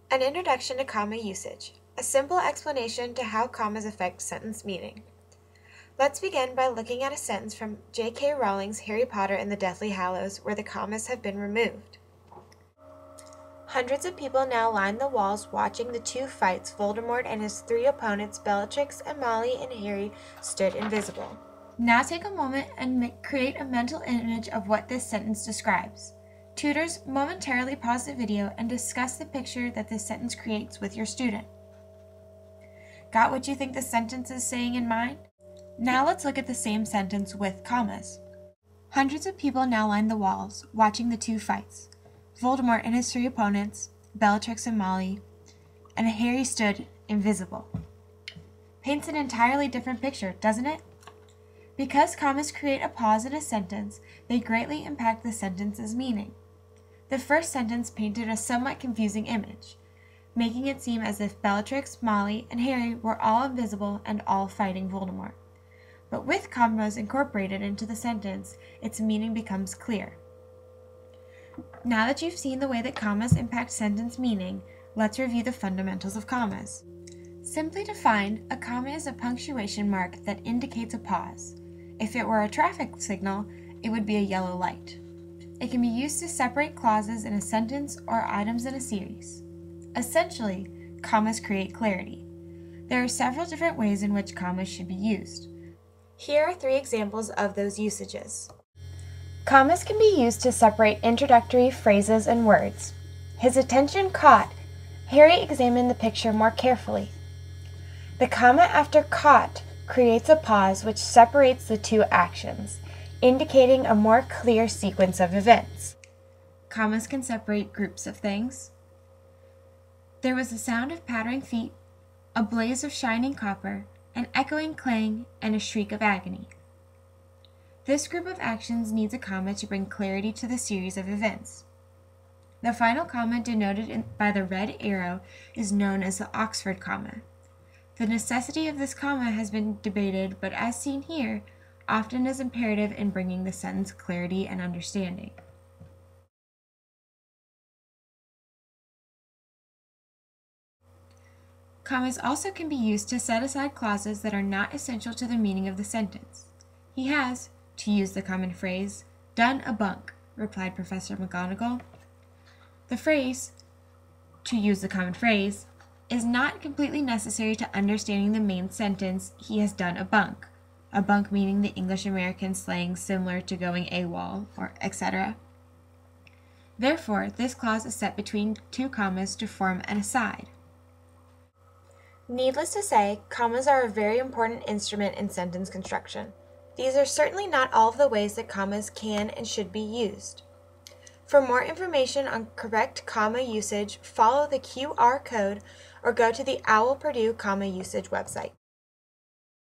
An introduction to comma usage. A simple explanation to how commas affect sentence meaning. Let's begin by looking at a sentence from J.K. Rowling's Harry Potter and the Deathly Hallows where the commas have been removed. Hundreds of people now line the walls watching the two fights. Voldemort and his three opponents, Bellatrix and Molly and Harry, stood invisible. Now take a moment and create a mental image of what this sentence describes. Tutors, momentarily pause the video and discuss the picture that this sentence creates with your student. Got what you think the sentence is saying in mind? Now let's look at the same sentence with commas. Hundreds of people now line the walls, watching the two fights. Voldemort and his three opponents, Bellatrix and Molly, and Harry stood invisible. Paints an entirely different picture, doesn't it? Because commas create a pause in a sentence, they greatly impact the sentence's meaning. The first sentence painted a somewhat confusing image, making it seem as if Bellatrix, Molly, and Harry were all invisible and all fighting Voldemort. But with commas incorporated into the sentence, its meaning becomes clear. Now that you've seen the way that commas impact sentence meaning, let's review the fundamentals of commas. Simply defined, a comma is a punctuation mark that indicates a pause. If it were a traffic signal, it would be a yellow light. It can be used to separate clauses in a sentence or items in a series. Essentially, commas create clarity. There are several different ways in which commas should be used. Here are 3 examples of those usages. Commas can be used to separate introductory phrases and words. His attention caught. Harry examined the picture more carefully. The comma after caught creates a pause which separates the two actions, indicating a more clear sequence of events. Commas can separate groups of things. There was a sound of pattering feet, a blaze of shining copper, an echoing clang, and a shriek of agony. This group of actions needs a comma to bring clarity to the series of events. The final comma denoted by the red arrow is known as the Oxford comma. The necessity of this comma has been debated, but as seen here, often is imperative in bringing the sentence clarity and understanding. Commas also can be used to set aside clauses that are not essential to the meaning of the sentence. He has, to use the common phrase, done a bunk, replied Professor McGonagall. The phrase, to use the common phrase, is not completely necessary to understanding the main sentence, he has done a bunk meaning the English-American slang similar to going AWOL, or etc. Therefore, this clause is set between 2 commas to form an aside. Needless to say, commas are a very important instrument in sentence construction. These are certainly not all of the ways that commas can and should be used. For more information on correct comma usage, follow the QR code or go to the OWL Purdue Comma Usage website.